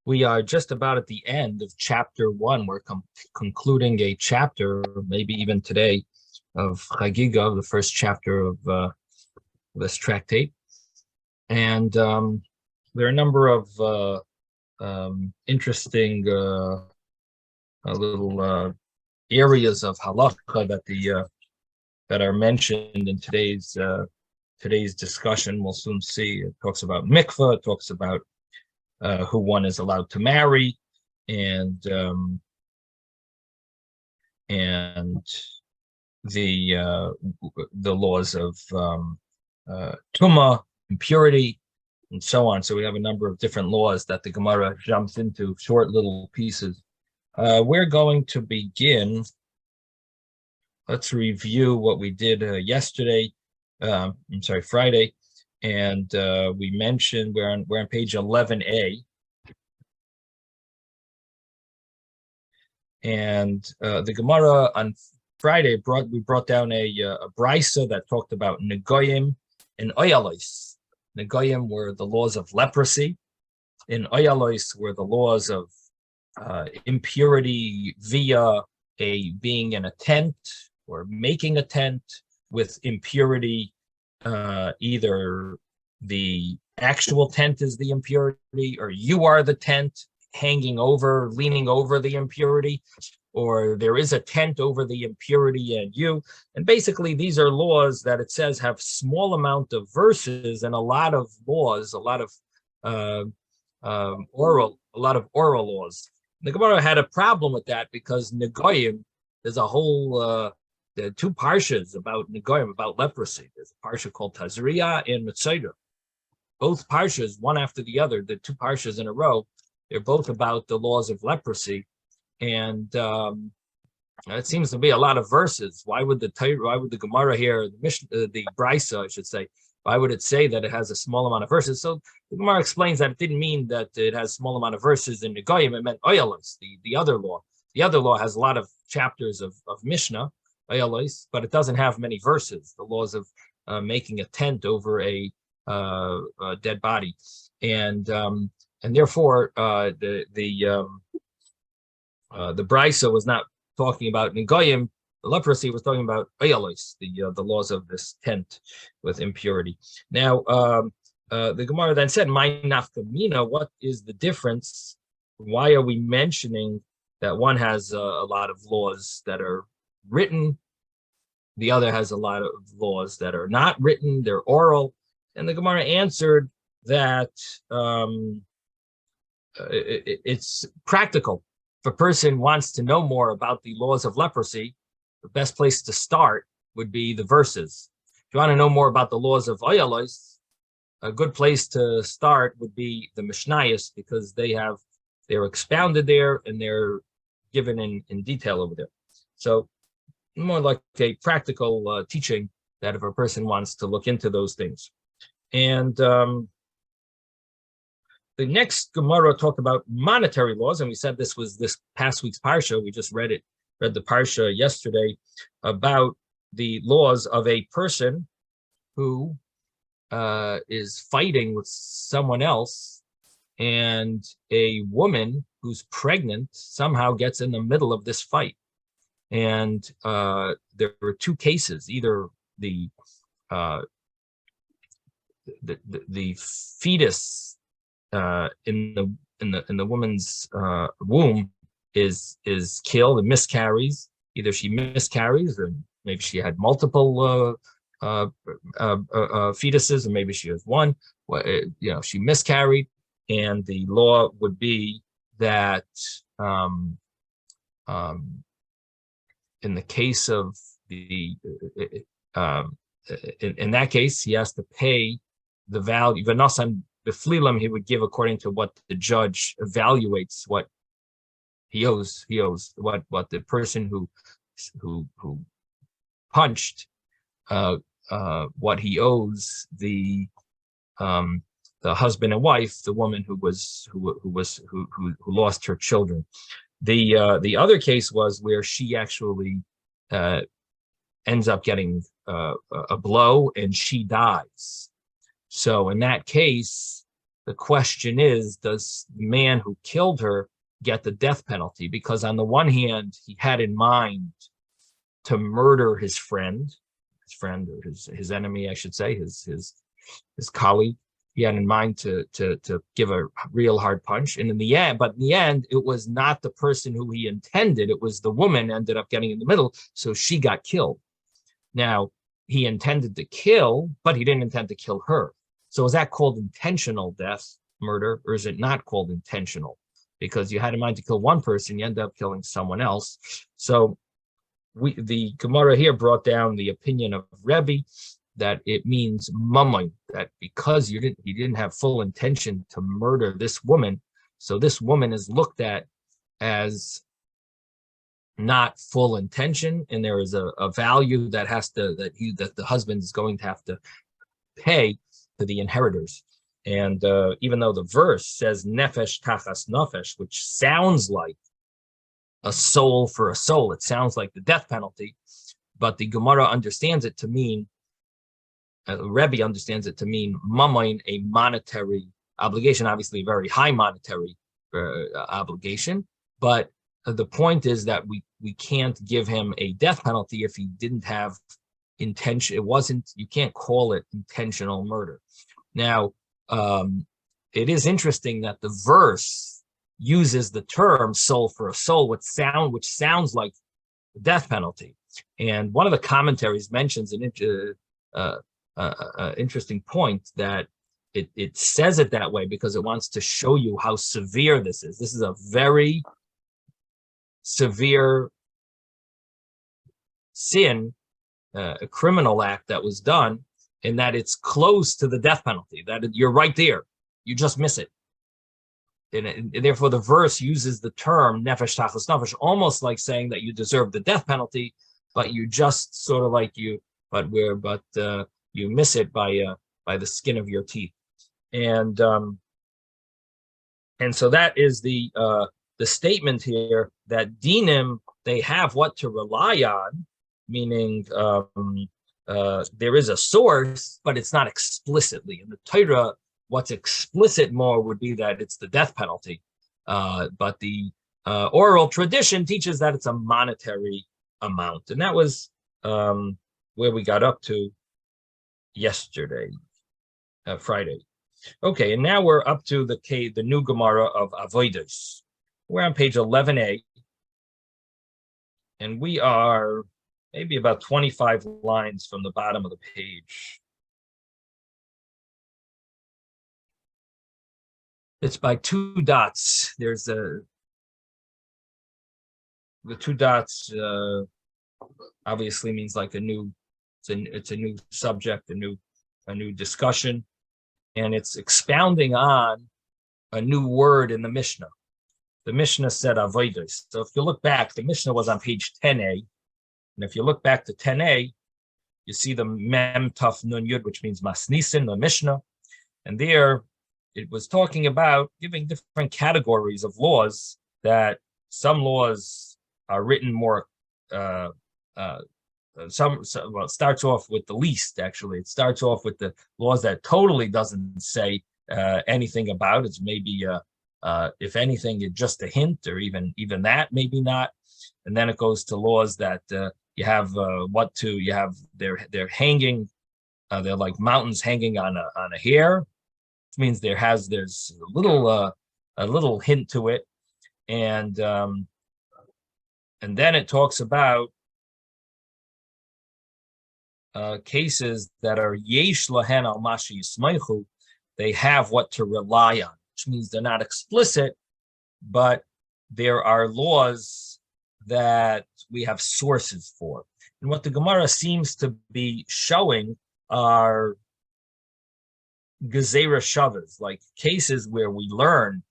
we are just about at the end of chapter 1. We're concluding a chapter, maybe even today, of Chagiga, the first chapter of this tractate. And there are a number of interesting little areas of halacha that are mentioned in today's discussion. We'll soon see. It talks about mikvah. It talks about who one is allowed to marry, and the laws of tumah, impurity, and so on. So we have a number of different laws that the Gemara jumps into, short little pieces. We're going to begin. Let's review what we did yesterday. Friday, and we mentioned we're on page 11a, and the Gemara on Friday brought down a brisa that talked about negoyim and oyalos. Negoyim were the laws of leprosy, and oyalos were the laws of impurity via being in a tent or making a tent with impurity. Either the actual tent is the impurity, or you are the tent leaning over the impurity, or there is a tent over the impurity and you. And basically, these are laws that it says have small amount of verses and a lot of laws, a lot of oral laws. The Gemara had a problem with that because Negoyim, there's a whole there are two parshas about negoyim, about leprosy. There's a parsha called Tazria and Mitzayda. Both parshas, one after the other, the two parshas in a row, they're both about the laws of leprosy. And it seems to be a lot of verses. Why would the Gemara here, the Brisa, I should say, why would it say that it has a small amount of verses? So the Gemara explains that it didn't mean that it has a small amount of verses in negoyim. It meant oyalos, the other law. The other law has a lot of chapters of Mishnah, but it doesn't have many verses. The laws of making a tent over a dead body, and therefore the brisa was not talking about negoyim. The leprosy was talking about oyalos, the laws of this tent with impurity. Now the Gemara then said, "My nafkamina, what is the difference? Why are we mentioning that one has a lot of laws that are written, the other has a lot of laws that are not written, they're oral?" And the Gemara answered that it's practical. If a person wants to know more about the laws of leprosy, the best place to start would be the verses. If you want to know more about the laws of oyalos, a good place to start would be the Mishnayos, because they're expounded there and they're given in detail over there. So more like a practical teaching that if a person wants to look into those things. And the next Gemara talked about monetary laws, and we said this was this past week's parsha. We just read the parsha yesterday about the laws of a person who is fighting with someone else, and a woman who's pregnant somehow gets in the middle of this fight. And there were two cases: either the fetus in the woman's womb is killed and miscarries. Either she miscarries, or maybe she had multiple fetuses, or maybe she has one. She miscarried, and the law would be that in the case of in that case, he has to pay the value. V'nasan b'flilam, he would give according to what the judge evaluates what he owes. He owes what the person who punched, what he owes the husband and wife, the woman who lost her children. The other case was where she actually ends up getting a blow and she dies. So in that case, The question is, does the man who killed her get the death penalty? Because on the one hand, he had in mind to murder his friend or his enemy, I should say, his colleague. He had in mind to give a real hard punch. And in the end, it was not the person who he intended. It was the woman ended up getting in the middle, so she got killed. Now, he intended to kill, but he didn't intend to kill her. So is that called intentional death, murder, or is it not called intentional? Because you had in mind to kill one person, you end up killing someone else. So the Gemara here brought down the opinion of Rebbe that it means mammon, that because he didn't have full intention to murder this woman, so this woman is looked at as not full intention, and there is a value that that the husband is going to have to pay to the inheritors. And even though the verse says nefesh tachas nefesh, which sounds like a soul for a soul, it sounds like the death penalty, but the Gemara understands it to mean, Rebbe understands it to mean mammon, a monetary obligation, obviously a very high monetary obligation. But the point is that we can't give him a death penalty if he didn't have intention. You can't call it intentional murder. Now, it is interesting that the verse uses the term soul for a soul, which sounds like the death penalty. And one of the commentaries mentions an interesting point that it says it that way because it wants to show you how severe this is. This is a very severe sin, a criminal act that was done, in that it's close to the death penalty, that you're right there. You just miss it. And therefore, the verse uses the term nefesh tachas nefesh, almost like saying that you deserve the death penalty, but you just sort of like you miss it by the skin of your teeth. And so that is the statement here that dinim, they have what to rely on, meaning there is a source, but it's not explicitly. In the Torah, what's explicit more would be that it's the death penalty. But the oral tradition teaches that it's a monetary amount. And that was where we got up to yesterday, Friday. Okay, and now we're up to the new Gemara of Avodos. We're on page 11a, and we are maybe about 25 lines from the bottom of the page. It's by two dots. There's the two dots obviously means like it's a new subject, a new discussion, and it's expounding on a new word in the Mishnah. The Mishnah said avodos. So if you look back, the Mishnah was on page 10a, and if you look back to 10a, you see the mem taf nun yud, which means masnisin, the Mishnah, and there it was talking about giving different categories of laws, that some laws are written more, well, it starts off with the least, actually. It starts off with the laws that totally doesn't say anything about. It's maybe, if anything, it's just a hint, or even that, maybe not. And then it goes to laws that you have they're hanging, they're like mountains hanging on a hair, which means there's a little hint to it, and then it talks about cases that are yesh lahen al mashi yismeichu, they have what to rely on, which means they're not explicit, but there are laws that we have sources for. And what the Gemara seems to be showing are gezerah shavas, like cases where we learn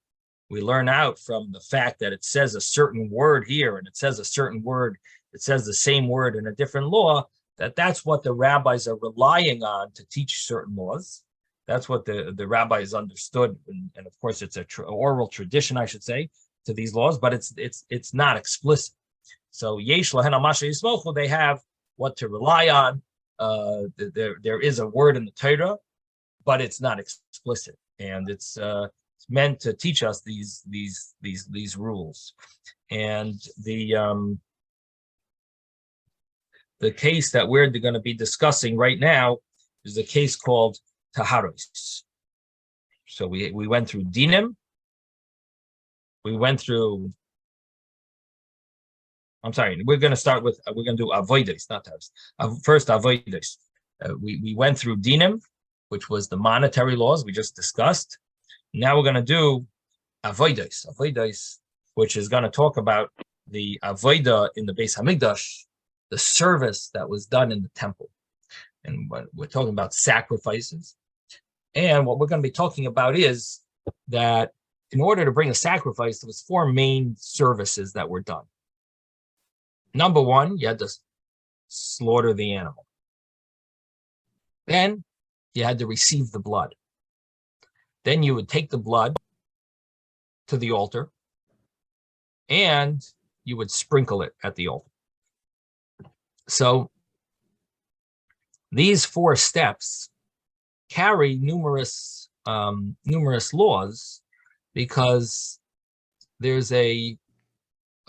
out from the fact that it says a certain word here, and it says a certain word, it says the same word in a different law, that's what the rabbis are relying on to teach certain laws. That's what the rabbis understood, and of course it's oral tradition, I should say, to these laws, but it's not explicit. So yesh lahen al masha yismochu, they have what to rely on. There is a word in the Torah, but it's not explicit. and it's meant to teach us these rules. And the case that we're going to be discussing right now is a case called Taharos. So we went through Dinim. We went through. I'm sorry. We're going to start with. We're going to do Avodos, not Taharos. First Avodos. We went through Dinim, which was the monetary laws we just discussed. Now we're going to do Avodos, which is going to talk about the Avodah in the Beis Hamikdash, the service that was done in the temple. And we're talking about sacrifices. And what we're going to be talking about is that in order to bring a sacrifice, there was 4 main services that were done. Number 1, you had to slaughter the animal. Then you had to receive the blood. Then you would take the blood to the altar and you would sprinkle it at the altar. So these 4 steps carry numerous laws, because there's a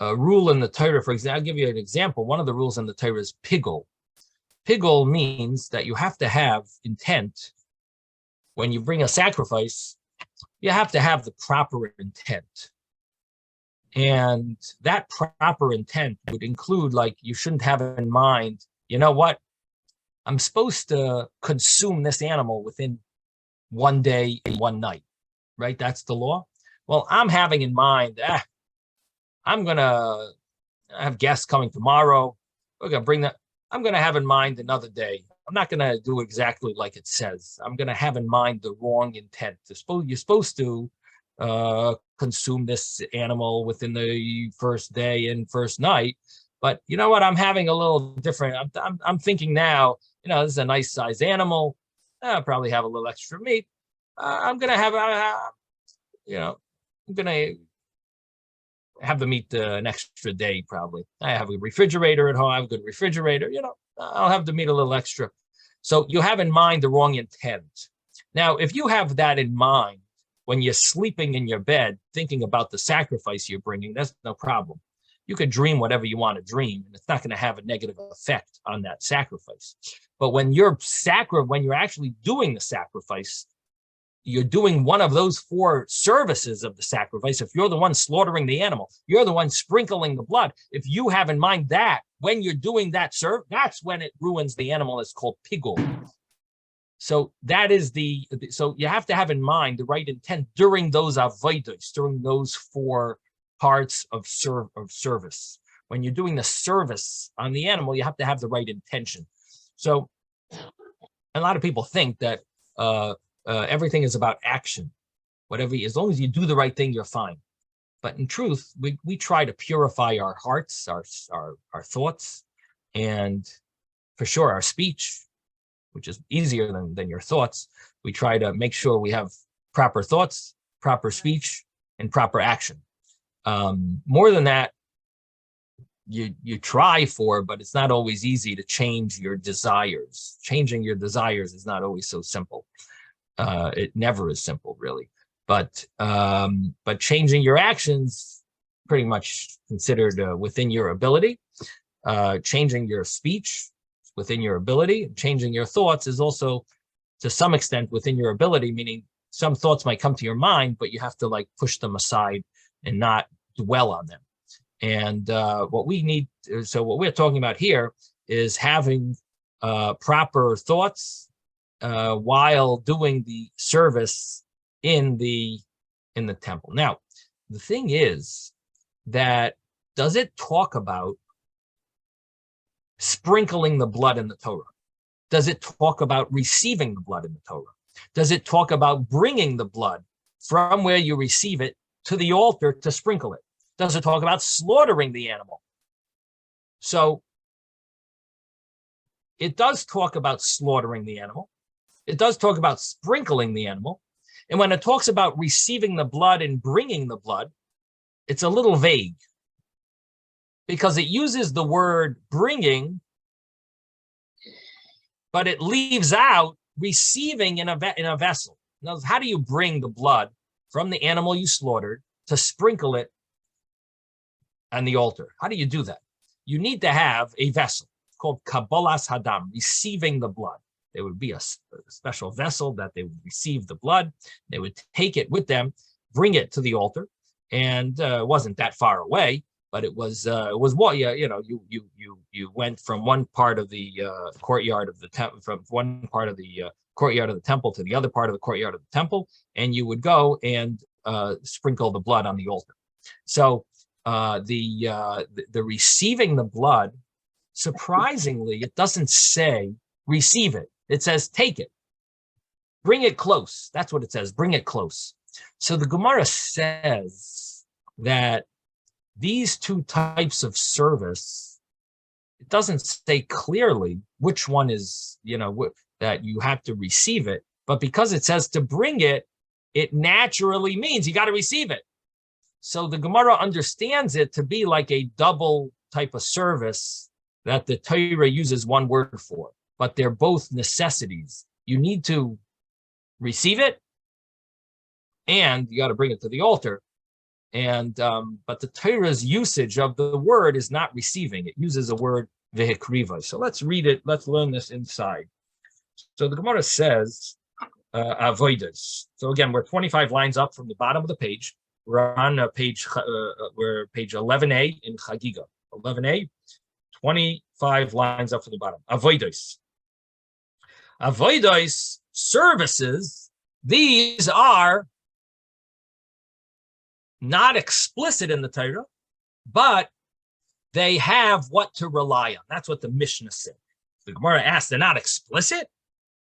rule in the Torah. For example, I'll give you an example. One of the rules in the Torah is pigul. Pigul means that you have to have intent. When you bring a sacrifice, you have to have the proper intent. And that proper intent would include, like, you shouldn't have in mind, you know what, I'm supposed to consume this animal within 1 day and 1 night, right? That's the law. Well, I'm having in mind, I'm going to have guests coming tomorrow. We're going to bring that. I'm going to have in mind another day. I'm not going to do exactly like it says. I'm going to have in mind the wrong intent. You're supposed to consume this animal within the first day and first night. But you know what? I'm having a little different. I'm thinking now, this is a nice size animal. I'll probably have a little extra meat. I'm going to have, I'm going to have the meat an extra day, probably. I have a refrigerator at home. I have a good refrigerator. I'll have the meat a little extra. So you have in mind the wrong intent. Now, if you have that in mind when you're sleeping in your bed, thinking about the sacrifice you're bringing, that's no problem. You could dream whatever you want to dream, and it's not going to have a negative effect on that sacrifice. But when you're actually doing the sacrifice, you're doing one of those 4 services of the sacrifice. If you're the one slaughtering the animal, you're the one sprinkling the blood. If you have in mind that when you're doing that that's when it ruins the animal. It's called pigul. So that is so you have to have in mind the right intent during those avodos, during those 4 parts of service. When you're doing the service on the animal, you have to have the right intention. So a lot of people think that everything is about action. As long as you do the right thing, you're fine. But in truth, we try to purify our hearts, our thoughts, and for sure our speech, which is easier than your thoughts. We try to make sure we have proper thoughts, proper speech, and proper action. More than that, you try for, but it's not always easy to change your desires. Changing your desires is not always so simple. It never is simple, really. But changing your actions, pretty much considered within your ability. Changing your speech within your ability. Changing your thoughts is also, to some extent, within your ability, meaning some thoughts might come to your mind, but you have to push them aside and not dwell on them. And what we're talking about here is having proper thoughts while doing the service in the temple. Now, the thing is that, does it talk about sprinkling the blood in the Torah? Does it talk about receiving the blood in the Torah? Does it talk about bringing the blood from where you receive it to the altar to sprinkle it? Does it talk about slaughtering the animal? So it does talk about slaughtering the animal. It does talk about sprinkling the animal. And when it talks about receiving the blood and bringing the blood, it's a little vague, because it uses the word bringing, but it leaves out receiving in a vessel. Now, how do you bring the blood from the animal you slaughtered to sprinkle it on the altar? How do you do that? You need to have a vessel called Kabbalas Hadam, receiving the blood. There would be a special vessel that they would receive the blood. They would take it with them, bring it to the altar, and it wasn't that far away, but it was what you went from one part of the courtyard of the temple, from one part of the courtyard of the temple to the other part of the courtyard of the temple, and you would go and sprinkle the blood on the altar. So the receiving the blood, surprisingly, it doesn't say receive it. It says take it, bring it close. That's what it says, bring it close. So the Gemara says that these two types of service, it doesn't say clearly which one is, that you have to receive it, but because it says to bring it, it naturally means you got to receive it. So the Gemara understands it to be like a double type of service that the Torah uses one word for, but they're both necessities. You need to receive it, and you got to bring it to the altar. And but the Torah's usage of the word is not receiving. It uses a word vehikriva. So let's read it. Let's learn this inside. So the Gemara says avodas. So again, we're 25 lines up from the bottom of the page. We're on we're page 11a in Chagiga. 11a, 25 lines up from the bottom. Avodas. Avodas, services. These are not explicit in the Torah, but they have what to rely on. That's what the Mishnah said. The Gemara asked, they're not explicit?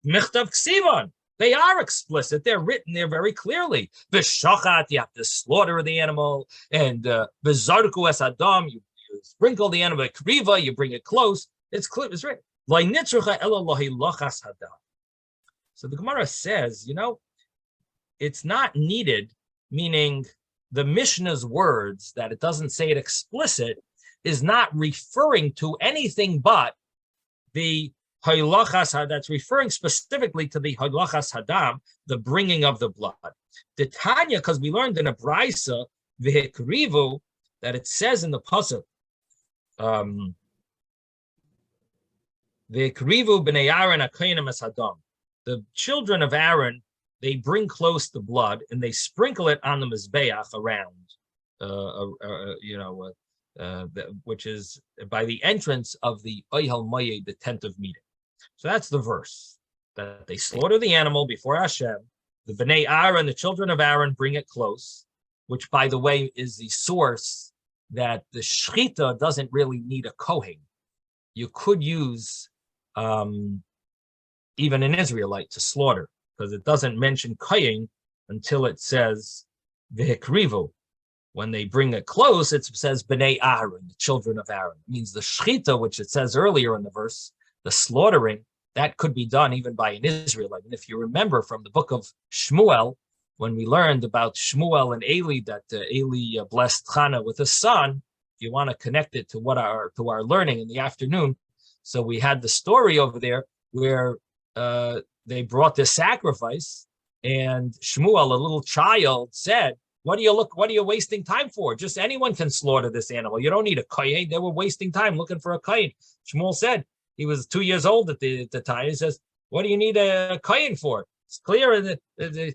Michtav ksivon. They are explicit. They're written there very clearly. V'shachat, you have to slaughter the animal, and v'zarku es adam, you sprinkle the animal. Kriva, you bring it close. It's clear. It's written. So the Gemara says, it's not needed, meaning the Mishnah's words that it doesn't say it explicit is not referring to anything but the halachas, that's referring specifically to the halachas hadam, the bringing of the blood. The Tanya, because we learned in a brisa, v'hekrivu, that it says in the pasuk, v'hekrivu b'nei Aaron hakohanim es hadam. The children of Aaron, they bring close the blood and they sprinkle it on the mizbeach around, which is by the entrance of the Oyhel Moed, the tent of meeting. So that's the verse, that they slaughter the animal before Hashem. The Bnei Aaron, the children of Aaron, bring it close, which, by the way, is the source that the shechita doesn't really need a kohen. You could use even an Israelite to slaughter, because it doesn't mention kohen until it says v'hekrivu. When they bring it close, it says Bnei Aaron, the children of Aaron. It means the shechita, which it says earlier in the verse, the slaughtering, that could be done even by an Israelite. And if you remember from the book of Shmuel, when we learned about Shmuel and Eli, that Eli blessed Chana with a son, if you want to connect it to to our learning in the afternoon, so we had the story over there where they brought this sacrifice, and Shmuel, a little child, said, what are you wasting time for? Just anyone can slaughter this animal. You don't need a kohen. They were wasting time looking for a kohen. Shmuel said, he was 2 years old at the time. He says, what do you need a kohen for? It's clear that an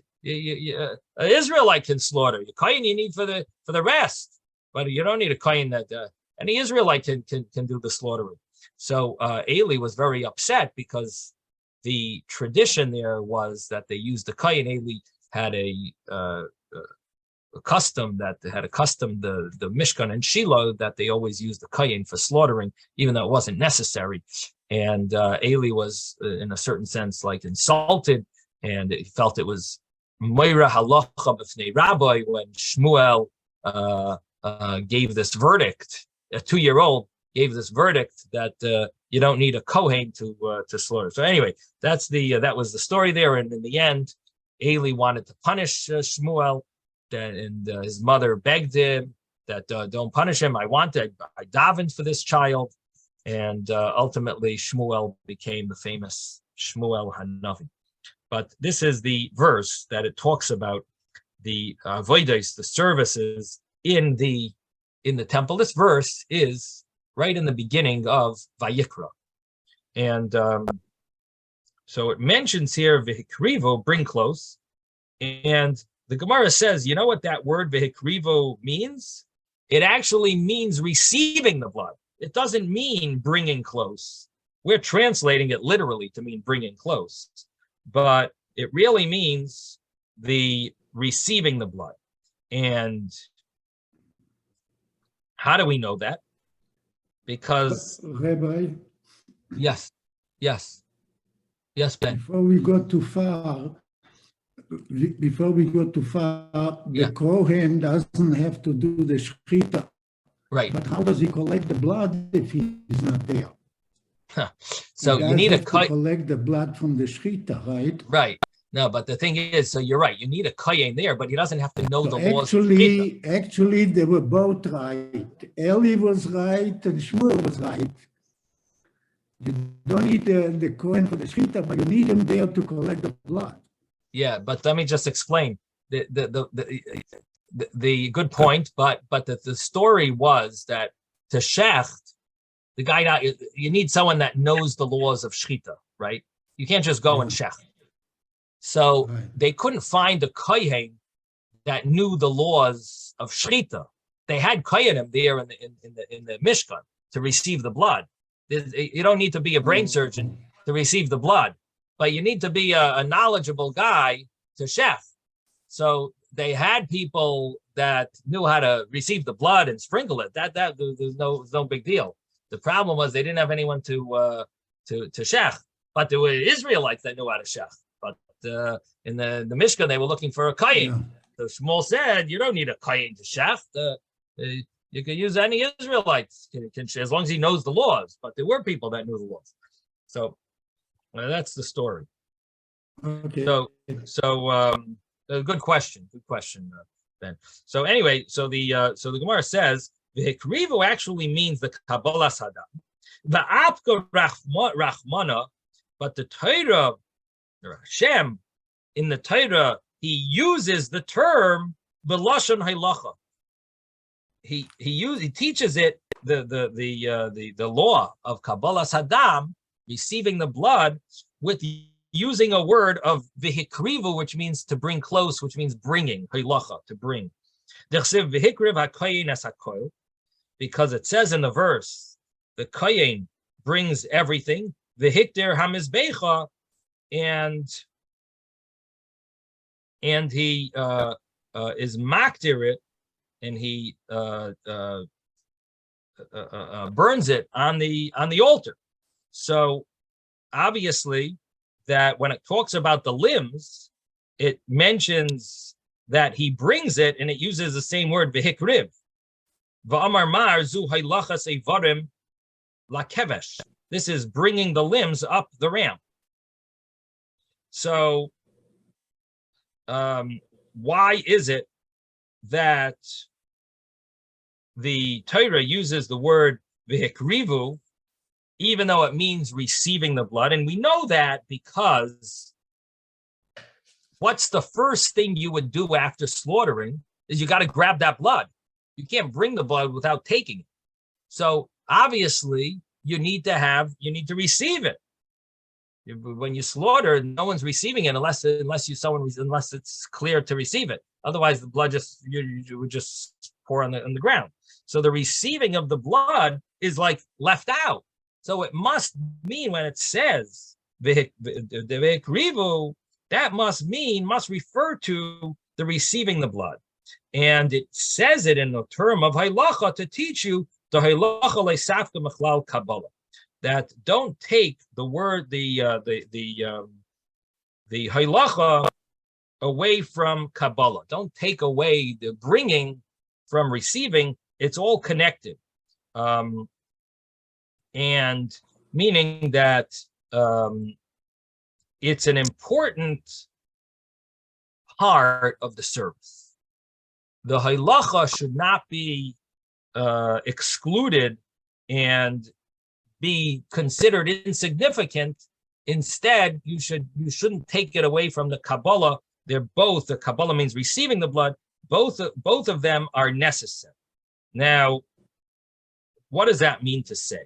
Israelite can slaughter. A kohen you need for the rest, but you don't need a kohen that any Israelite can do the slaughtering. So Eli was very upset because the tradition there was that they used the kohen. Eli had the Mishkan and Shiloh, that they always used the kohen for slaughtering, even though it wasn't necessary. And Eli was, in a certain sense, like insulted, and he felt it was Moira Halacha b'fnei Rabbi when Shmuel gave this verdict. A 2-year-old gave this verdict that you don't need a kohen to slaughter. So anyway, that was the story there. And in the end, Eli wanted to punish Shmuel. And his mother begged him that don't punish him. I davened for this child, and ultimately Shmuel became the famous Shmuel Hanavi. But this is the verse that it talks about the avodos, the services in the temple. This verse is right in the beginning of Vayikra, and so it mentions here v'hikrivo, bring close, and the Gemara says, you know what that word v'hikrivo means? It actually means receiving the blood. It doesn't mean bringing close. We're translating it literally to mean bringing close, but it really means the receiving the blood. And how do we know that? Because Rabbi, yes, Ben. before we go too far, the Kohen doesn't have to do the shechita. Right. But how does he collect the blood if he's not there? So you need to collect the blood from the shechita, right? Right. No, but the thing is, so you're right. You need a kohen there, but he doesn't have to know the laws. Actually, they were both right. Eli was right and Shmuel was right. You don't need the kohen for the shechita, but you need him there to collect the blood. Yeah, but let me just explain the good point. But the story was that to shecht, the guy, you need someone that knows the laws of shechita, right? You can't just go and shecht. So they couldn't find a kohen that knew the laws of shechita. They had kohenim there in the Mishkan to receive the blood. You don't need to be a brain surgeon to receive the blood, but you need to be a knowledgeable guy to shecht. So they had people that knew how to receive the blood and sprinkle it. That there's no big deal. The problem was they didn't have anyone to shecht, but there were Israelites that knew how to shecht. In the Mishkan, they were looking for a kohen. So Shmuel said, you don't need a kohen to shecht. You can use any Israelites, as long as he knows the laws. But there were people that knew the laws. So that's the story. Okay. So good question, Ben. So anyway, so the Gemara says the hikrivu actually means the Kabbalah Sadam. The Apka Rachmana, but the Torah, Hashem, in the Torah, he uses the term b'lashon halacha. He teaches it the law of Kabbalah Sadam, receiving the blood, with using a word of v'hikrivu, which means to bring close, which means bringing, halacha, to bring. Because it says in the verse, the kohen brings everything, v'hikter hamizbecha, and he is makdir it, and he burns it on the altar. So obviously that when it talks about the limbs, it mentions that he brings it, and it uses the same word v'hikriv. V'amar mar zu haylachas evarim lakevesh. This is bringing the limbs up the ramp. So why is it that the Torah uses the word v'hikrivu, even though it means receiving the blood? And we know that because what's the first thing you would do after slaughtering is you got to grab that blood. You can't bring the blood without taking it. So obviously you need to receive it. When you slaughter, no one's receiving it unless it's clear to receive it. Otherwise, the blood you would just pour on the ground. So the receiving of the blood is like left out. So it must mean when it says v'hikrivu, that must refer to the receiving the blood, and it says it in the term of halacha to teach you the halacha leisafka mechlal kabbalah. That don't take the word the halacha away from Kabbalah. Don't take away the bringing from receiving. It's all connected, and meaning that it's an important part of the service. The halacha should not be excluded and be considered insignificant Instead, you shouldn't take it away from the Kabbalah. They're both, the Kabbalah means receiving the blood. Both of them are necessary. Now, what does that mean to say?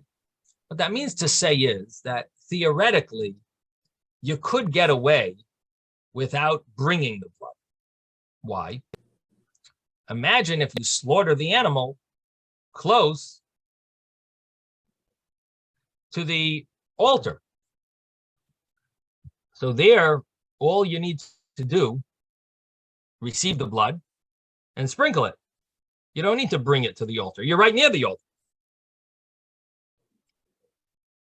What that means to say is that theoretically, you could get away without bringing the blood. Why? Imagine if you slaughter the animal close to the altar. So there, all you need to do, receive the blood and sprinkle it. You don't need to bring it to the altar. You're right near the altar.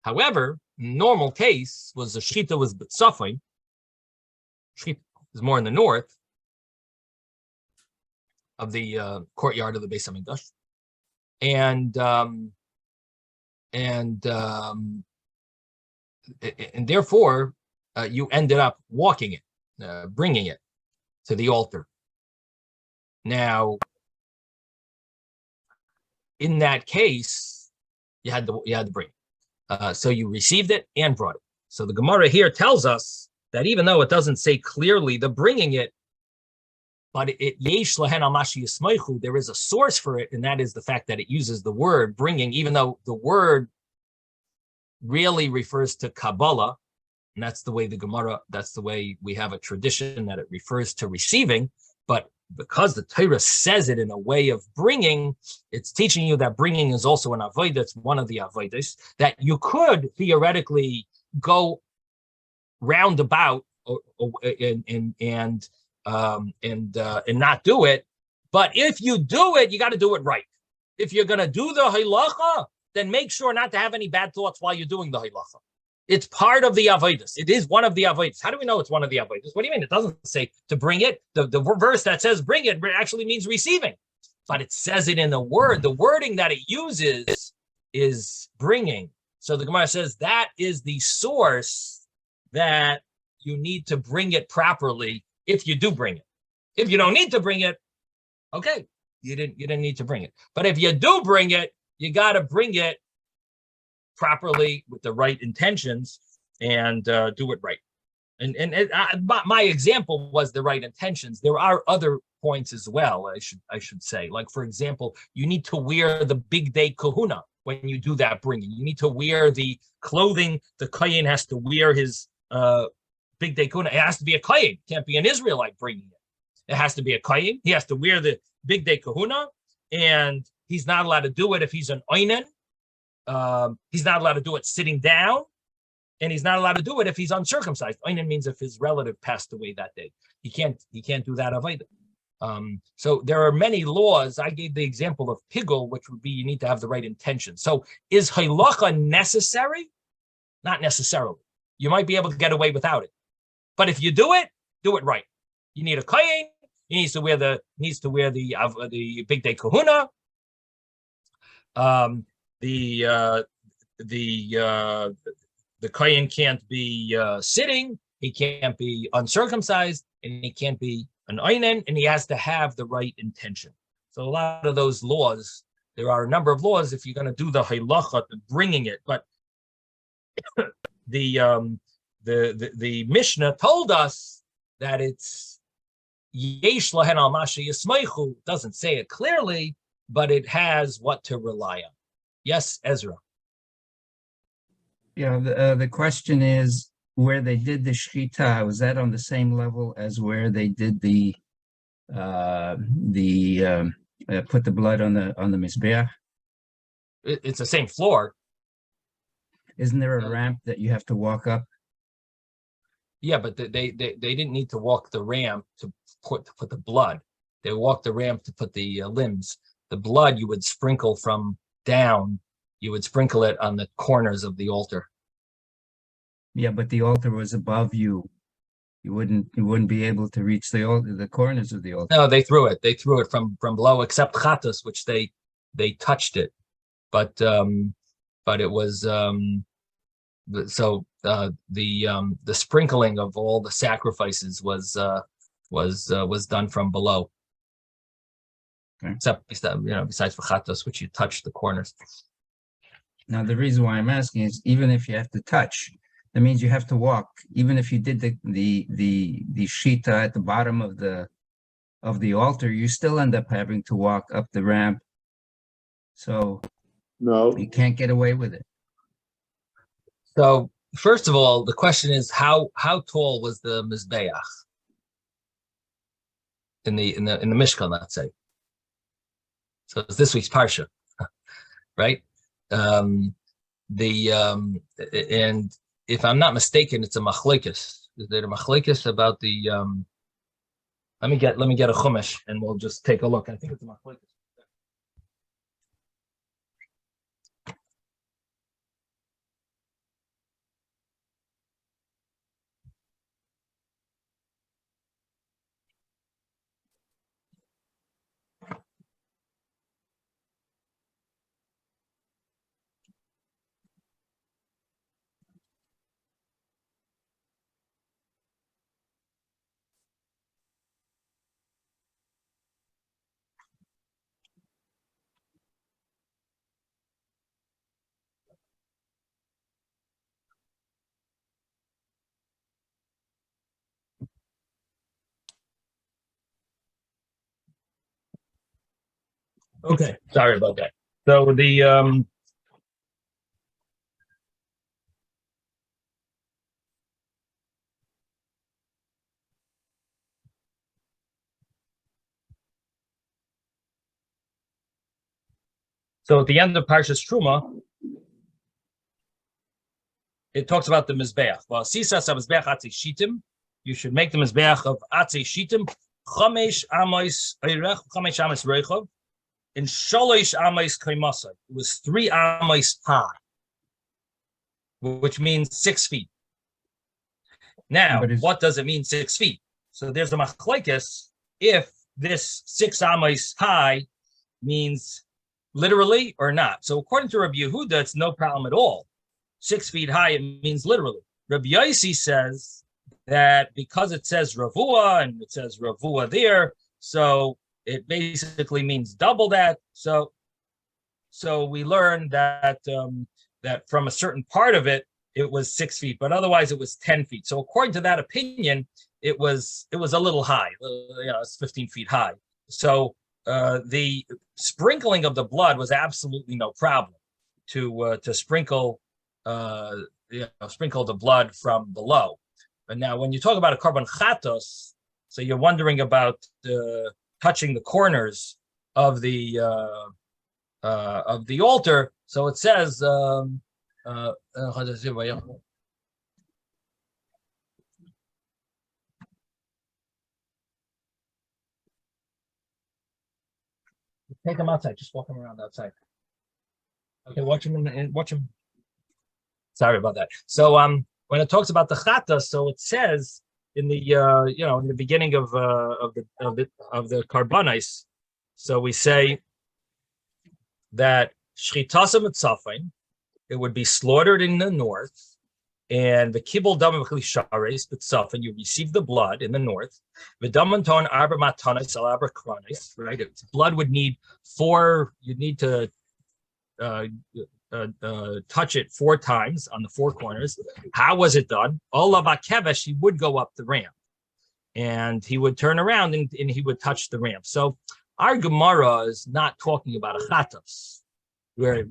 However, normal case was the shechita was suffering. Shechita is more in the north of the courtyard of the Beis Hamikdash, and therefore you ended up walking it, bringing it to the altar. Now, in that case, you had to bring it. So you received it and brought it. So the Gemara here tells us that even though it doesn't say clearly the bringing it, but yesh lahen al mashi yismeichu, there is a source for it, and that is the fact that it uses the word bringing, even though the word really refers to Kabbalah, and that's the way the Gemara, that's the way we have a tradition that it refers to receiving, but because the Torah says it in a way of bringing, it's teaching you that bringing is also an avodah. It's one of the avodas that you could theoretically go roundabout and not do it. But if you do it, you got to do it right. If you're going to do the halacha, then make sure not to have any bad thoughts while you're doing the halacha. It's part of the avodas. It is one of the avodas. How do we know it's one of the avodas? What do you mean? It doesn't say to bring it. The verse that says bring it actually means receiving. But it says it in the word. The wording that it uses is bringing. So the Gemara says that is the source that you need to bring it properly if you do bring it. If you don't need to bring it, okay, you didn't need to bring it. But if you do bring it, you got to bring it properly with the right intentions and do it right. My example was the right intentions. There are other points as well. I should say, like for example, you need to wear the big day kahuna when you do that bringing. You need to wear the clothing. The kohen has to wear his big day kahuna. It has to be a kohen. It can't be an Israelite bringing it. It has to be a kohen. He has to wear the big day kahuna, and he's not allowed to do it if he's an oinen. He's not allowed to do it sitting down, and he's not allowed to do it if he's uncircumcised. Oinen means if his relative passed away that day. He can't do that avodah. So there are many laws. I gave the example of pigul, which would be you need to have the right intention. So is halacha necessary? Not necessarily. You might be able to get away without it, but if you do it right. You need a kohen. He needs to wear the big day kahuna. The kohen can't be sitting. He can't be uncircumcised, and he can't be an oinen, and he has to have the right intention. So a lot of those laws, there are a number of laws if you're going to do the halacha, bringing it. But the Mishnah told us that it's yesh lahen al masha yismeichu. Doesn't say it clearly, but it has what to rely on. Yes, Ezra. Yeah, the question is where they did the shechita. Was that on the same level as where they did the put the blood on the mizbeach? It's the same floor. Isn't there a ramp that you have to walk up? Yeah, but they didn't need to walk the ramp to put the blood. They walked the ramp to put the limbs. The blood you would sprinkle from down. You would sprinkle it on the corners of the altar. Yeah, but the altar was above you. You wouldn't be able to reach the corners of the altar. No, they threw it. They threw it from below, except chatas, which they touched it. But it was the sprinkling of all the sacrifices was done from below. Okay. Except besides for chatas, which you touched the corners. Now the reason why I'm asking is even if you have to touch, That means you have to walk. Even if you did the shita at the bottom of the altar, you still end up having to walk up the ramp. So No, you can't get away with it. So first of all, the question is how tall was the mizbeach in the Mishkan, let's say. So it's this week's parsha, right? And if I'm not mistaken, it's a machlekes. Is there a machlekes about the? Let me get a chumash and we'll just take a look. I think it's a machlekes. Okay, sorry about that. So the so at the end of Parshas Truma, it talks about the mizbeach. Well, sisas mizbeach atzei shitim. You should make the mizbeach of atzei shitim. Chamesh amos eirech, chamesh amos reichov, and shalosh amos kaimasai. It was 3 amos high, which means 6 feet. Now, what does it mean 6 feet? So there's a machlekes if this 6 amos high means literally or not. So according to Rabbi Yehuda, it's no problem at all. 6 feet high, it means literally. Rabbi Yossi says that because it says Ravua and it says Ravua there, so it basically means double that. So we learned that that from a certain part of it, it was 6 feet, but otherwise it was 10 feet. So according to that opinion, it was a little high. It's 15 feet high. So the sprinkling of the blood was absolutely no problem to sprinkle sprinkle the blood from below. But now, when you talk about a korban chatos, so you're wondering about touching the corners of the altar. So it says. Take him outside. Just walk him around outside. Okay, watch him. Watch him. Sorry about that. So when it talks about the chata, so it says in the in the beginning of the karbanis, so we say that shchitasam etzafin, it would be slaughtered in the north, and the kibul dam v'chlishares b'tzafin, you receive the blood in the north. V'damanton arba matanis al arba kranis, right? Blood would need 4. You'd need to touch it 4 times on the 4 corners. How was it done? Ola bakevesh, he would go up the ramp, and he would turn around and he would touch the ramp. So our Gemara is not talking about a chatos, where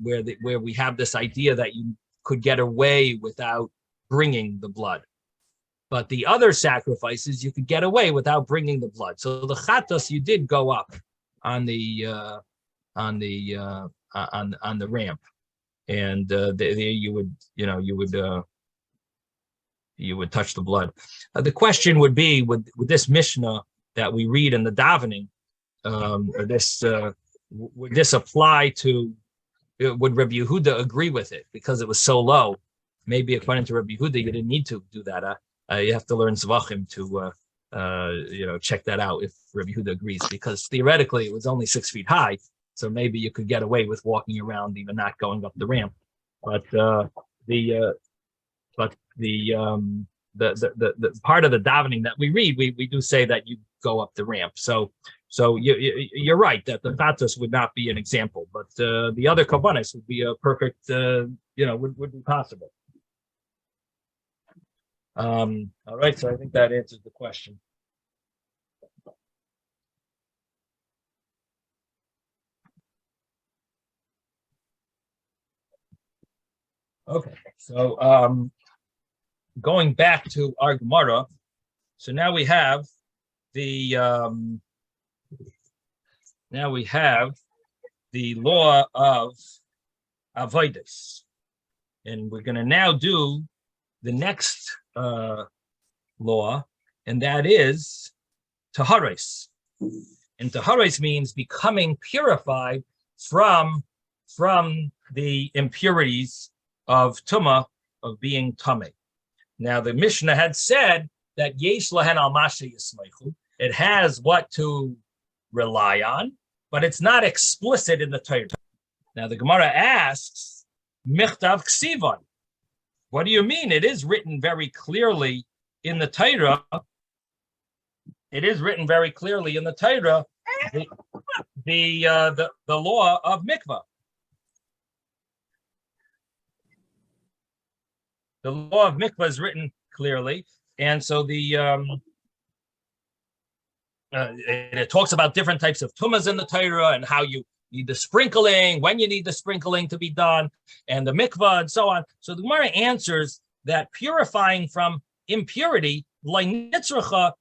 we have this idea that you could get away without bringing the blood, but the other sacrifices you could get away without bringing the blood. So the chatos, you did go up on the ramp, and there you would touch the blood. The question would be, would this Mishnah that we read in the davening, would this apply to? Would Rabbi Yehuda agree with it because it was so low? Maybe according to Rabbi Yehuda, you didn't need to do that. You have to learn Zvachim to check that out if Rabbi Yehuda agrees, because theoretically it was only 6 feet high. So maybe you could get away with walking around, even not going up the ramp. But the part of the davening that we read, we do say that you go up the ramp. So you're right that the chatos would not be an example, but the other korbanos would be a perfect, would be possible. All right, so I think that answers the question. Okay, so going back to our Gemara, so now we have the law of avodas, and we're going to now do the next law, and that is taharos. And taharos means becoming purified from the impurities of tumah, of being tameh. Now the Mishnah had said that yesh lahen al mashe yismeichu. It has what to rely on, but it's not explicit in the Torah. Now the Gemara asks, michtav ksivon. What do you mean? It is written very clearly in the Torah. It is written very clearly in the Torah, the law of mikvah. The law of mikvah is written clearly, and so it talks about different types of tumas in the Torah and how you need the sprinkling, when you need the sprinkling to be done, and the mikvah, and so on. So the Gemara answers that purifying from impurity, that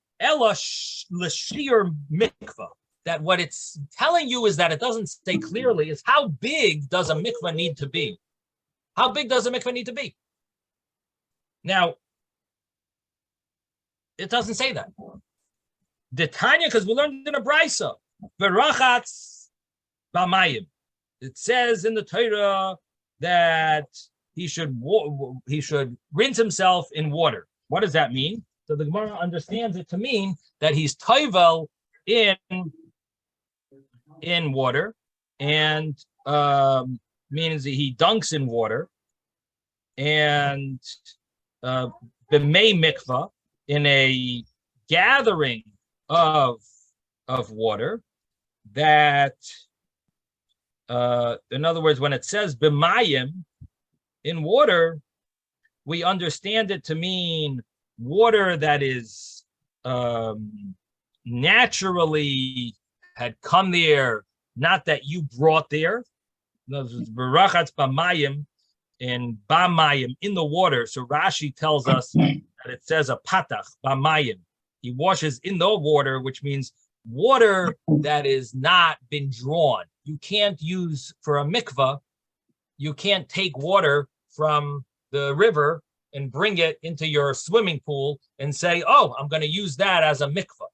what it's telling you is that it doesn't say clearly is how big does a mikvah need to be? How big does a mikvah need to be? Now, it doesn't say that. The Tanya, because we learned in a brisa, v'rachatz b'mayim. It says in the Torah that he should rinse himself in water. What does that mean? So the Gemara understands it to mean that he's toivel in water, and means that he dunks in water, and b'mei mikvah, in a gathering of water, that in other words, when it says b'mayim, in water, we understand it to mean water that is naturally had come there, not that you brought there. In other words, barachatz b'mayim, and b'mayim, in the water. So Rashi tells us that it says a patach b'mayim. He washes in the water, which means water that is not been drawn. You can't use for a mikvah. You can't take water from the river and bring it into your swimming pool and say, "Oh, I'm going to use that as a mikvah."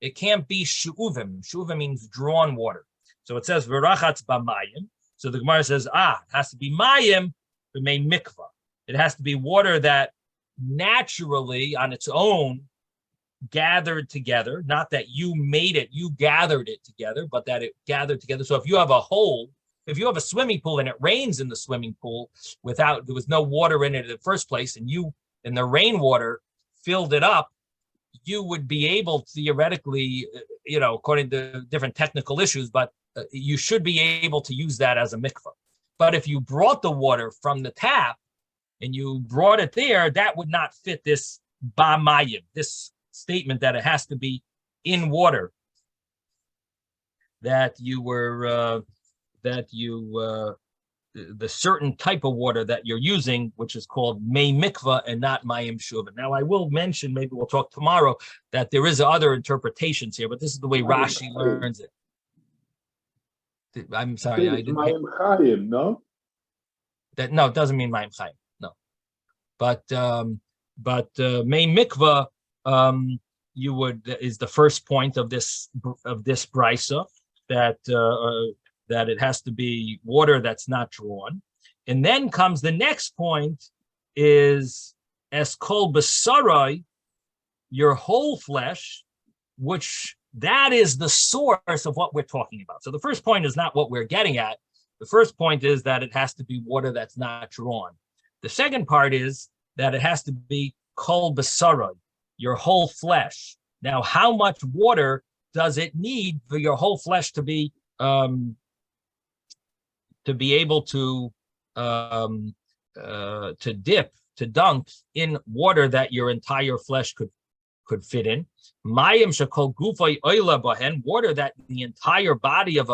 It can't be shu'uvim. Shu'uvim means drawn water. So it says v'rachatz b'mayim. So the Gemara says, it has to be mayim b'mei mikvah. It has to be water that naturally, on its own, gathered together. Not that you made it, you gathered it together, but that it gathered together. So if you have a hole, if you have a swimming pool and it rains in the swimming pool there was no water in it in the first place, and the rainwater filled it up, you would be able to, theoretically, according to different technical issues, but you should be able to use that as a mikvah. But if you brought the water from the tap and you brought it there, that would not fit this b'mayim, this statement that it has to be in water, that the certain type of water that you're using, which is called mei mikvah and not mayim shuvah. Now, I will mention, maybe we'll talk tomorrow, that there is other interpretations here, but this is the way Rashi learns it. I'm sorry, I didn't. Mayim chayim, no? No, it doesn't mean mayim chayim. No, but mei mikvah is the first point of this brisa, that it has to be water that's not drawn. And then comes the next point, is es kol b'sarai, your whole flesh, which that is the source of what we're talking about. So the first point is not what we're getting at. The first point is that it has to be water that's not drawn. The second part is that it has to be kol b'sarai, your whole flesh. Now, how much water does it need for your whole flesh to be able to dip, to dunk in water that your entire flesh could fit in. Mayim shekol gufay oila bahen, water that the entire body of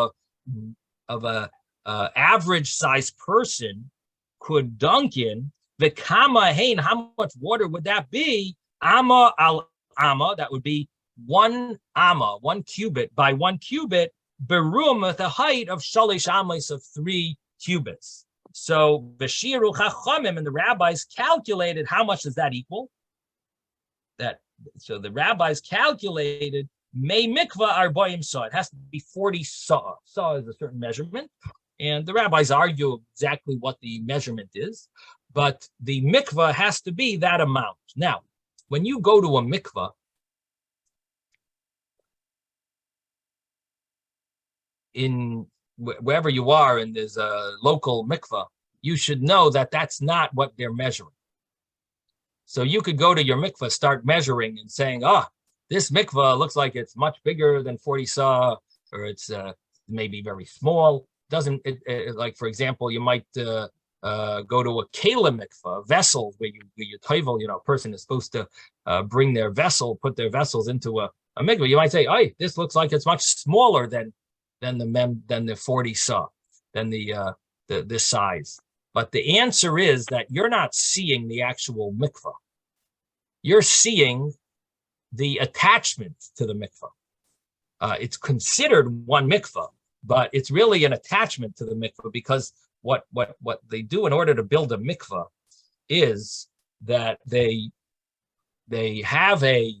a average sized person could dunk in. The kama hein, how much water would that be? Amma al amma, that would be 1 amma, 1 cubit by 1 cubit, berum at the height of shalish amas of 3 cubits. So Bashiru Chachamim, and the rabbis calculated how much does that equal? So the rabbis calculated May mikvah arboim saw. It has to be 40 saw. Saw is a certain measurement, and the rabbis argue exactly what the measurement is, but the mikvah has to be that amount. Now, when you go to a mikvah, in wherever you are, and there's a local mikvah, you should know that that's not what they're measuring. So you could go to your mikvah, start measuring and saying, this mikvah looks like it's much bigger than 40 saw, or it's maybe very small. Doesn't it, like, for example, you might go to a kela mikvah, vessel, where you toivel, a person is supposed to bring their vessel, put their vessels into a mikvah. You might say, this looks like it's much smaller than the 40 saw, than this size. But the answer is that you're not seeing the actual mikvah. You're seeing the attachment to the mikvah. It's considered one mikvah, but it's really an attachment to the mikvah, because what they do in order to build a mikvah is that they have a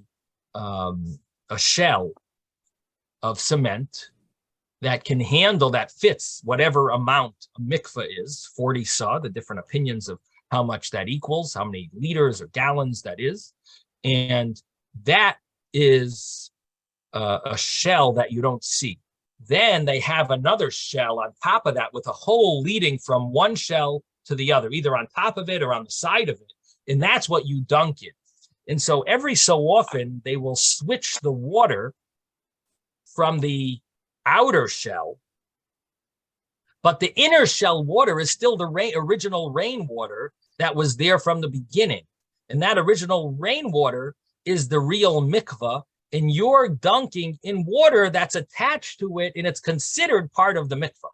shell of cement that can handle, that fits whatever amount a mikvah is, 40 saw, the different opinions of how much that equals, how many liters or gallons that is. And that is a shell that you don't see. Then they have another shell on top of that with a hole leading from one shell to the other, either on top of it or on the side of it. And that's what you dunk in. And so every so often they will switch the water from the outer shell, but the inner shell water is still the original rainwater that was there from the beginning. And that original rainwater is the real mikvah, and you're dunking in water that's attached to it, and it's considered part of the mikvah.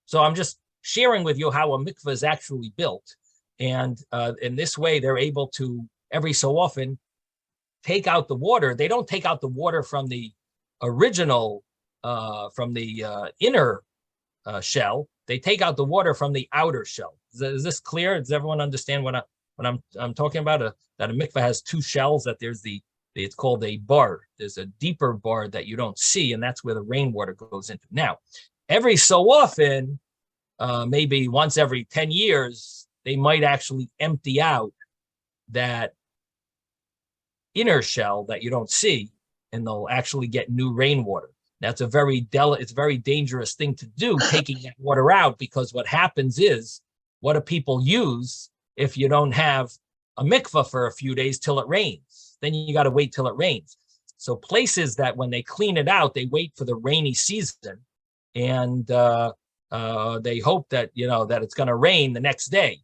So I'm just sharing with you how a mikvah is actually built. And in this way, they're able to, every so often, take out the water. They don't take out the water from the original from the inner shell. They take out the water from the outer shell. Is this clear? Does everyone understand what I'm talking about? That a mikvah has two shells. That there's it's called a bar. There's a deeper bar that you don't see, and that's where the rainwater goes into. Now, every so often, maybe once every 10 years, they might actually empty out that inner shell that you don't see, and they'll actually get new rainwater. That's it's a very dangerous thing to do, taking that water out, because what happens is, what do people use if you don't have a mikvah for a few days till it rains? Then you got to wait till it rains. So places that when they clean it out, they wait for the rainy season, and they hope that that it's going to rain the next day.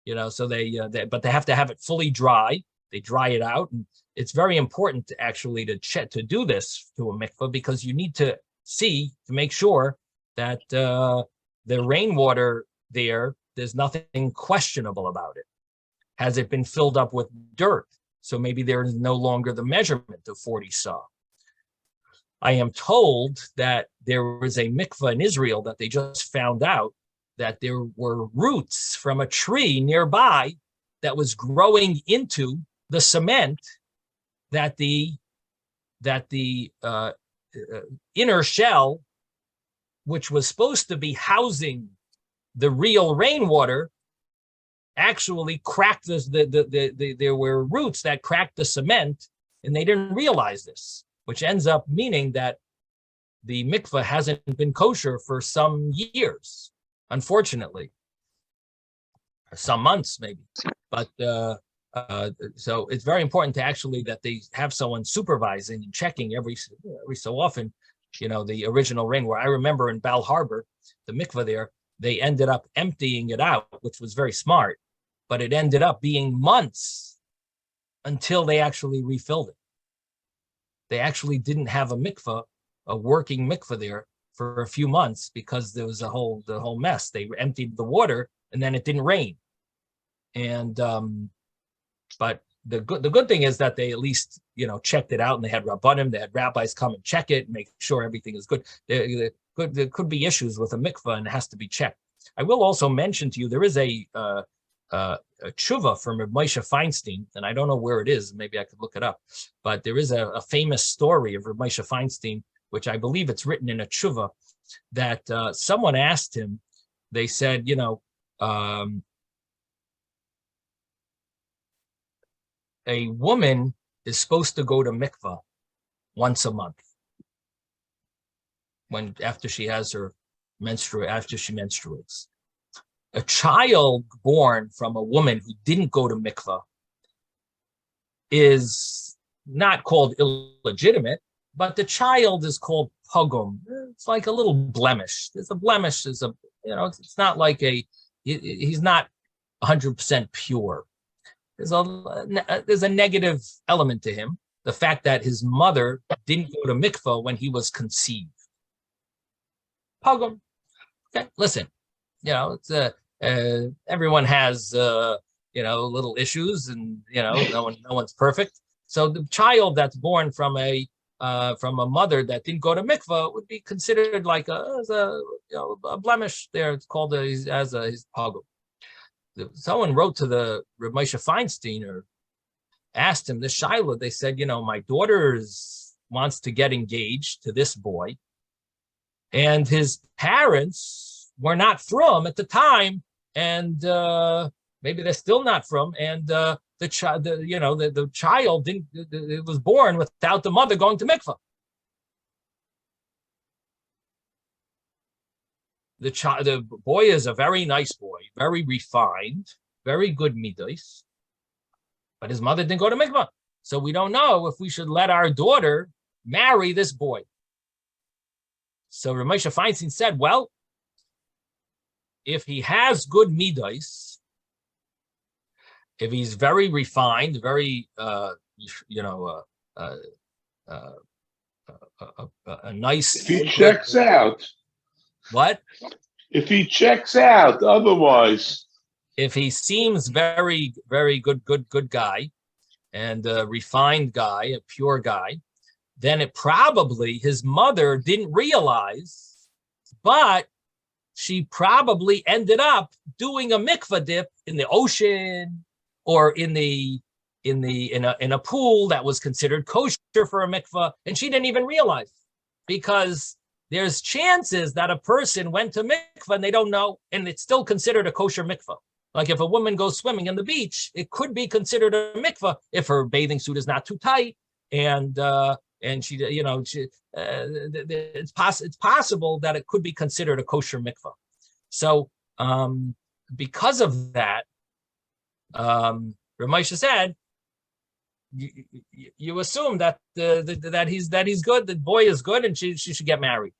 So but they have to have it fully dry. They dry it out, and it's very important to actually to do this to a mikvah, because you need to make sure that the rainwater there's nothing questionable about it. Has it been filled up with dirt? So maybe there is no longer the measurement of 40 saw. I am told that there was a mikvah in Israel that they just found out that there were roots from a tree nearby that was growing into the cement, that the inner shell, which was supposed to be housing the real rainwater, actually cracked there were roots that cracked the cement, and they didn't realize this, which ends up meaning that the mikveh hasn't been kosher for some years, unfortunately, or some months maybe. But so it's very important to actually that they have someone supervising and checking every so often, the original rainwater. I remember in Bal Harbor, the mikveh there, they ended up emptying it out, which was very smart. but it ended up being months until they actually refilled it. They actually didn't have a mikveh, a working mikveh there for a few months because there was the whole mess. They emptied the water and then it didn't rain. And but the good thing is that they at least checked it out, and they had rabbanim, they had rabbis come and check it and make sure everything is good. There could be issues with a mikveh and it has to be checked. I will also mention to you there is a tshuva from Reb Moshe Feinstein, and I don't know where it is. Maybe I could look it up. But there is a famous story of Reb Moshe Feinstein, which I believe it's written in a tshuva, that someone asked him. They said, a woman is supposed to go to mikveh once a month after she menstruates. A child born from a woman who didn't go to mikveh is not called illegitimate, but the child is called pogum. It's like a little blemish. There's a blemish. It's not like he's not 100% pure. There's a negative element to him. The fact that his mother didn't go to mikveh when he was conceived. Pogum. Okay, listen. It's everyone has little issues, and no one's perfect. So the child that's born from a mother that didn't go to mikveh would be considered like a blemish. There, it's called his pogum. Someone wrote to the Reb Moshe Feinstein or asked him this shaila. They said, my daughter wants to get engaged to this boy, and his parents were not from at the time, and maybe they're still not from, and the child didn't. It was born without the mother going to mikveh. The boy is a very nice boy, very refined, very good midos, but his mother didn't go to mikveh. So we don't know if we should let our daughter marry this boy. So Reb Moshe Feinstein said, well, if he has good midos, if he's very refined, very a nice. If he checks out. What? If he checks out, otherwise. If he seems very, very good guy, and a refined guy, a pure guy, then it probably his mother didn't realize, but she probably ended up doing a mikveh dip in the ocean or in a pool that was considered kosher for a mikveh, and she didn't even realize, because there's chances that a person went to mikveh and they don't know, and it's still considered a kosher mikveh. Like if a woman goes swimming in the beach, it could be considered a mikveh if her bathing suit is not too tight, and she, it's possible that it could be considered a kosher mikveh. So because of that, Reb Moshe said, you assume that that he's good, the boy is good, and she should get married.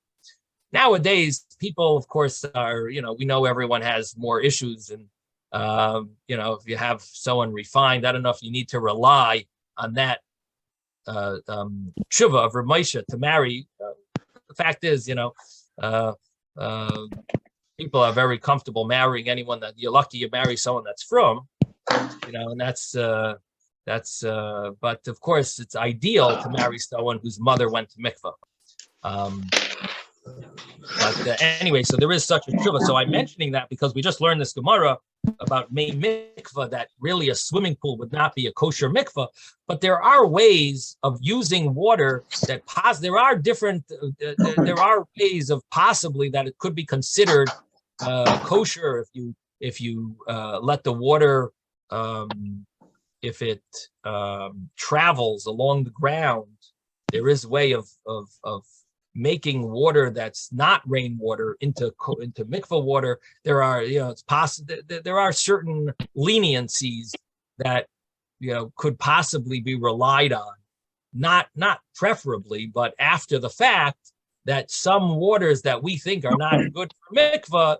Nowadays, people, of course, are, we know everyone has more issues, and if you have someone refined, I don't know if you need to rely on that tshuva of Reb Moshe to marry. The fact is, people are very comfortable marrying anyone that you're lucky you marry someone that's from, and that's. But of course, it's ideal to marry someone whose mother went to mikveh. But anyway, so there is such a tshuva. So I'm mentioning that because we just learned this Gemara about May mikveh, that really a swimming pool would not be a kosher mikveh. But there are ways of using water that there are different. There are ways of possibly that it could be considered kosher if you let the water. If it travels along the ground, there is a way of making water that's not rainwater into mikveh water. There are, it's possible. There are certain leniencies that could possibly be relied on, not preferably, but after the fact, that some waters that we think are not good for mikveh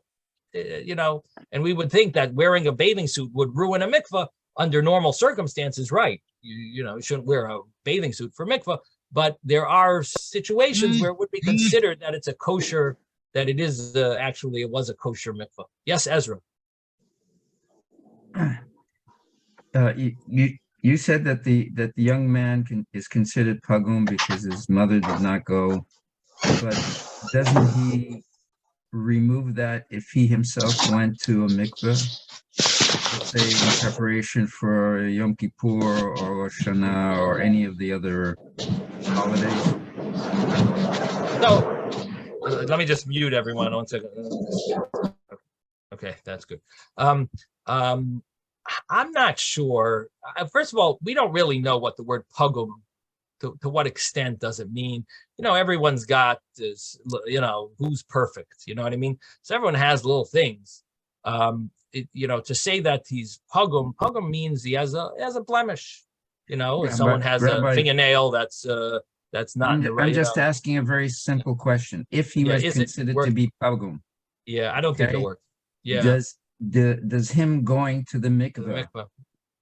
and we would think that wearing a bathing suit would ruin a mikvah under normal circumstances, right? You shouldn't wear a bathing suit for mikvah, but there are situations where it would be considered that it's a kosher, that it is actually, it was a kosher mikvah. Yes, Ezra. You said that the young man is considered pagum because his mother did not go, but doesn't he remove that if he himself went to a mikveh, let's say in preparation for Yom Kippur or Rosh Hashanah or any of the other holidays? So let me just mute everyone 1 second. Okay, that's good. I'm not sure. First of all, we don't really know what the word pagum, to what extent does it mean. Everyone's got this, who's perfect, you know what I mean? So everyone has little things. To say that he's pagum means he has a blemish. If someone has a fingernail that's not in the right. I'm just asking a very simple question. If he was considered to be pagum. Yeah, I don't think it works. Yeah. Does him going to the mikveh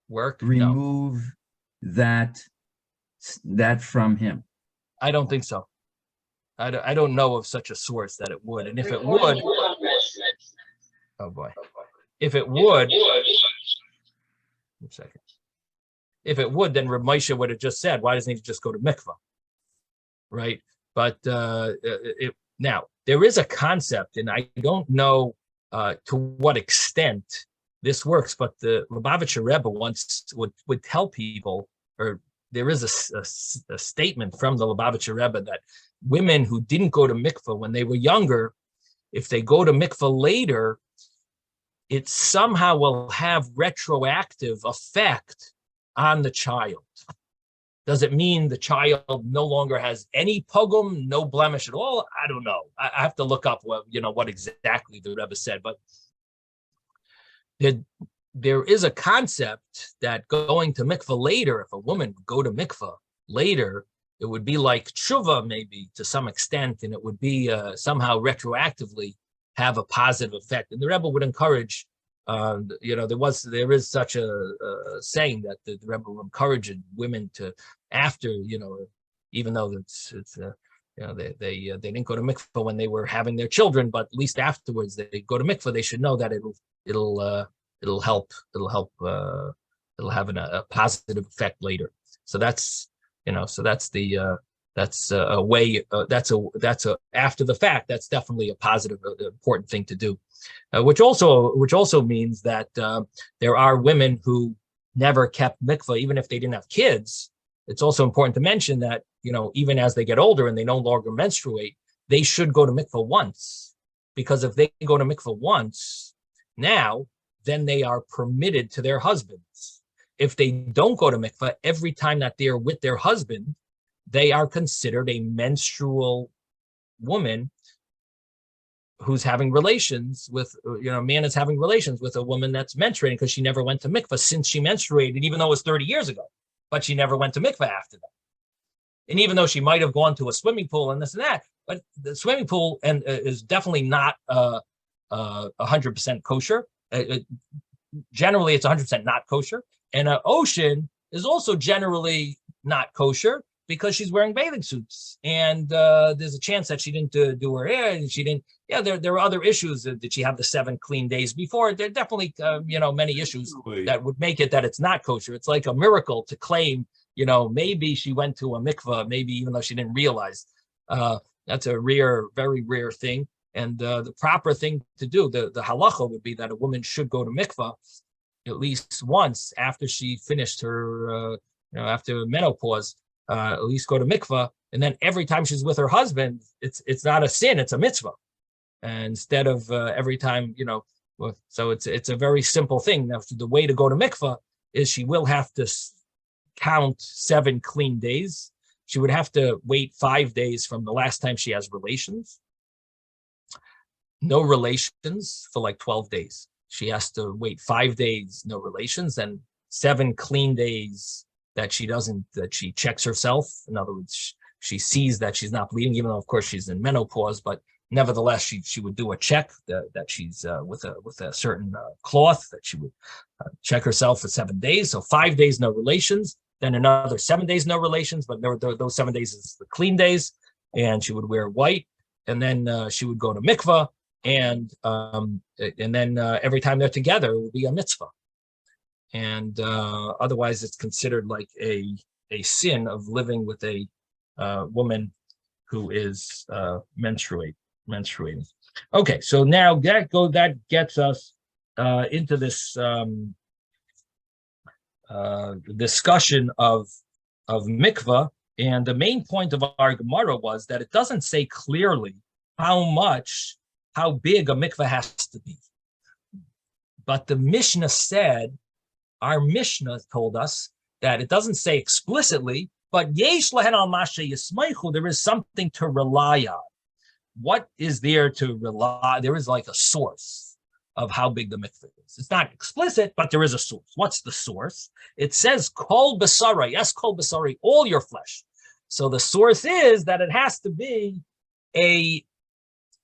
work? Remove that from him? I don't think so. I don't know of such a source that it would. And if it would, oh boy, if it would, 1 second. If it would, then Reb Moshe would have just said, why doesn't he just go to mikveh? Right? But now there is a concept, and I don't know to what extent this works, but the Lubavitcher Rebbe once would tell people, or there is a statement from the Lubavitcher Rebbe that women who didn't go to mikveh when they were younger, if they go to mikveh later, it somehow will have retroactive effect on the child. Does it mean the child no longer has any pogum, no blemish at all? I don't know. I have to look up what exactly the Rebbe said, but there is a concept that going to mikveh later, if a woman would go to mikveh later, it would be like tshuva maybe to some extent, and it would be somehow retroactively have a positive effect. And the Rebbe would encourage, there is such a saying that the Rebbe would encourage women to, after, even though they didn't go to mikveh when they were having their children, but at least afterwards they go to mikveh, they should know that it'll help it'll have a positive effect later. So that's that's a way, that's a after the fact, that's definitely a positive, important thing to do, which also means that there are women who never kept mikveh, even if they didn't have kids. It's also important to mention that, even as they get older and they no longer menstruate, they should go to mikveh once, because if they go to mikveh once now, then they are permitted to their husbands. If they don't go to mikveh, every time that they're with their husband, they are considered a menstrual woman who's having relations with, a man is having relations with a woman that's menstruating because she never went to mikveh since she menstruated, even though it was 30 years ago, but she never went to mikveh after that. And even though she might have gone to a swimming pool and this and that, but the swimming pool is definitely not 100% kosher. Generally, it's 100% not kosher. And an ocean is also generally not kosher because she's wearing bathing suits. And there's a chance that she didn't do her hair, and she didn't. Yeah, there are other issues. Did she have the 7 clean days before? There are definitely, many issues that would make it that it's not kosher. It's like a miracle to claim, maybe she went to a mikveh, maybe even though she didn't realize. That's a very rare thing. And the proper thing to do, the halacha would be that a woman should go to mikveh at least once after she finished her, after menopause, at least go to mikveh. And then every time she's with her husband, it's not a sin, it's a mitzvah. And instead of every time, so it's a very simple thing. Now, the way to go to mikveh is she will have to count 7 clean days. She would have to wait 5 days from the last time she has relations. No relations for like 12 days. She has to wait 5 days, no relations, and 7 clean days that she checks herself. In other words, she sees that she's not bleeding, even though, of course, she's in menopause, but nevertheless, she would do a check that she's with a certain cloth that she would check herself for 7 days. So 5 days no relations, then another 7 days no relations, but those 7 days is the clean days, and she would wear white, and then she would go to mikvah, and then every time they're together, it would be a mitzvah, and otherwise it's considered like a sin of living with a woman who is menstruating. Okay, so now that gets us into this discussion of mikvah, and the main point of our Gemara was that it doesn't say clearly how big a mikvah has to be, but the Mishnah said, our Mishnah told us that it doesn't say explicitly, but yesh lehen al mashe yismeichu, there is something to rely on. What is there to rely? There is like a source of how big the mikvah is. It's not explicit, but there is a source. What's the source? It says kol basara, yes, kol basari, all your flesh. So the source is that it has to be a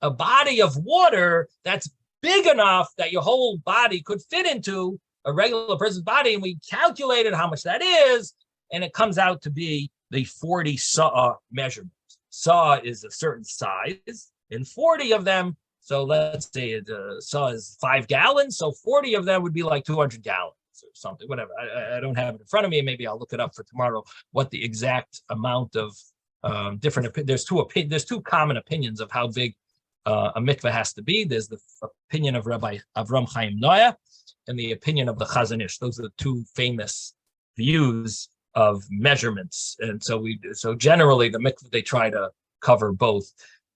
body of water that's big enough that your whole body could fit into a regular person's body, and we calculated how much that is, and it comes out to be the 40 saw measurement. Saw is a certain size, and 40 of them, so let's say saw is 5 gallons, so 40 of them would be like 200 gallons or something, whatever. I don't have it in front of me, maybe I'll look it up for tomorrow, what the exact amount of different, there's two common opinions of how big a mikveh has to be. There's the opinion of Rabbi Avram Chaim Noah and the opinion of the Chazon Ish. Those are the two famous views of measurements, and so generally the mikveh, they try to cover both.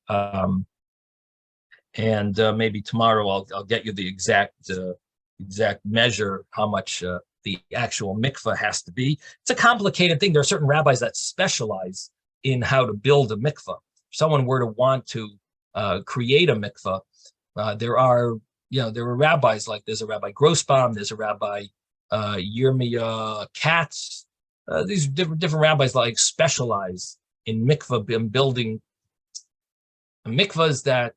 And maybe tomorrow I'll get you the exact measure, how much the actual mikveh has to be. It's a complicated thing. There are certain rabbis that specialize in how to build a mikveh. If someone were to want to create a mikveh, there are rabbis, like there's a Rabbi Grossbaum, there's a Rabbi Yirmiyah Katz. These different rabbis like specialize in mikveh, in building mikvahs that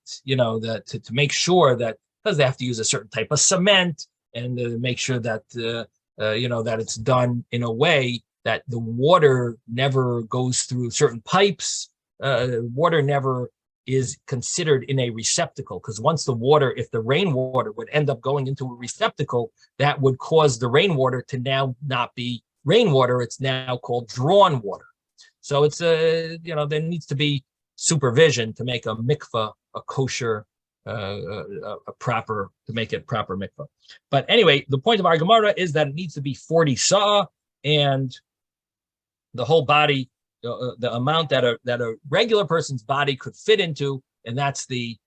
to make sure that, because they have to use a certain type of cement, and make sure that that it's done in a way that the water never goes through certain pipes. Water never is considered in a receptacle, because once the water, if the rainwater would end up going into a receptacle, that would cause the rainwater to now not be rainwater. It's now called drawn water. So it's there needs to be supervision to make a mikvah a kosher, to make it proper mikvah. But anyway, the point of our Gemara is that it needs to be 40 saw, and the whole body, the amount that a regular person's body could fit into, and that's the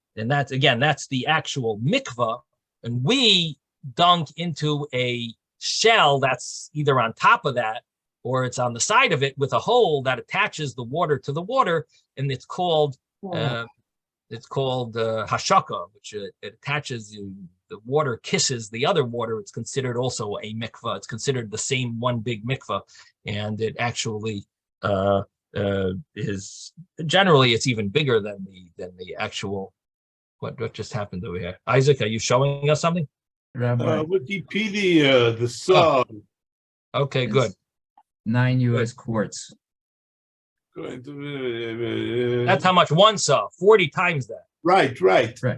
actual mikvah. And we dunk into a shell that's either on top of that or it's on the side of it with a hole that attaches the water to the water, and it's called hashaka, which it attaches. The water kisses the other water. It's considered also a mikvah. It's considered the same one big mikvah, and it actually is generally, it's even bigger than the actual. What just happened over here? Isaac, are you showing us something? Wikipedia, the saw. Okay, good. 9 U.S. courts. That's how much one saw. 40 times that. Right.